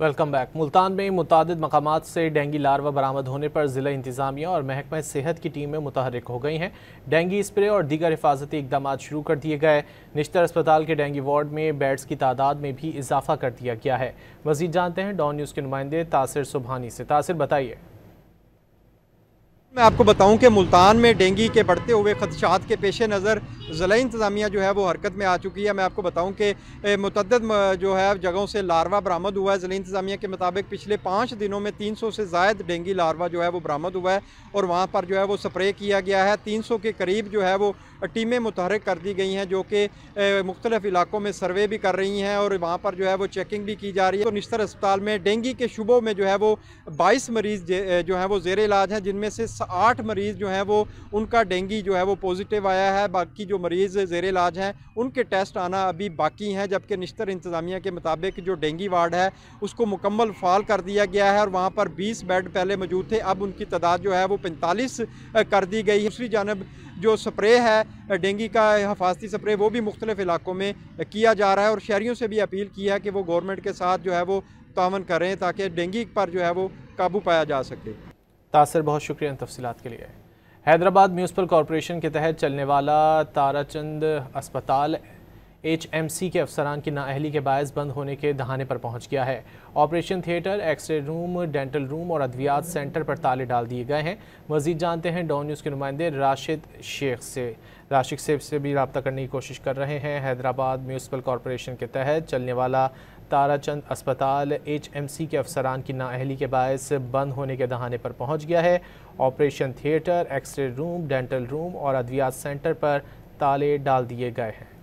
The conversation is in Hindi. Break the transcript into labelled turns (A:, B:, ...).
A: Welcome back. मुल्तान में मुतादिद मकामात से डेंगी लार्वा बरामद होने पर ज़िला इंतज़ामिया और महकमा सेहत की टीमें मुतहरिक हो गई हैं। डेंगी स्प्रे और दीगर हिफाजती इकदाम शुरू कर दिए गए। निश्तर अस्पताल के डेंगी वार्ड में बेड्स की तादाद में भी इजाफा कर दिया गया है। मज़ीद जानते हैं डॉन न्यूज़ के नुमाइंदे तासिर सुबहानी से। तासिर, बताइए।
B: मैं आपको बताऊं कि मुल्तान में डेंगी के बढ़ते हुए खदशात के पेश नज़र ज़िला इंतज़ामिया जो है वो हरकत में आ चुकी है। मैं आपको बताऊं कि मुतअद्दिद जो है जगहों से लार्वा बरामद हुआ है। ज़िला इंतज़ामिया के मुताबिक पिछले 5 दिनों में 300 से ज़ायद डेंगी लार्वा जो है वो बरामद हुआ है और वहाँ पर जो है वो स्प्रे किया गया है। 300 के करीब जो है वो टीमें मुतहरिक कर दी गई हैं जो कि मुख्तलिफ इलाकों में सर्वे भी कर रही हैं और वहाँ पर जो है वो चेकिंग भी की जा रही है। तो निश्तर अस्पताल में डेंगी के शुबों में जो है वो 22 मरीज़ जो है वो ज़ेर इलाज हैं, जिनमें से 8 मरीज़ जो हैं वो उनका डेंगी जो है वो पॉजिटिव आया है। बाकी जो मरीज़ ज़ेर इलाज हैं उनके टेस्ट आना अभी बाकी हैं, जबकि निश्तर इंतज़ामिया के मुताबिक जो डेंगी वार्ड है उसको मुकम्मल फ़ाल कर दिया गया है और वहाँ पर 20 बेड पहले मौजूद थे, अब उनकी तादाद जो है वो 45 कर दी गई है। दूसरी जानब जो स्प्रे है डेंगी का हिफाजती स्प्रे वो भी मुख्तलिफ इलाकों में किया जा रहा है और शहरियों से भी अपील की है कि वो गवर्नमेंट के साथ जो है वो तावन करें ताकि डेंगी पर जो है वो काबू पाया जा सके।
A: तासिर, बहुत शुक्रिया इन तफसीलात के लिए। हैदराबाद म्यूनसिपल कॉरपोरेशन के तहत चलने वाला ताराचंद अस्पताल HMC के अफसरान की नाअहली के बायस बंद होने के दहाने पर पहुंच गया है। Operation theatre, X-ray room, dental room और अद्वियात सेंटर पर ताले डाल दिए गए हैं। मज़ीद जानते हैं डॉन न्यूज़ के नुमाइंदे राशिद शेख से। राशिद शेख से भी रब्ता करने की कोशिश कर रहे हैं। हैदराबाद म्यूनसिपल कॉरपोरेशन के तहत चलने वाला ताराचंद अस्पताल HMC के अफसरान की नाअहली के बायस बंद होने के दहाने पर पहुँच गया है। Operation theatre, X-ray room, dental room और अद्वियात सेंटर पर ताले डाल दिए गए हैं।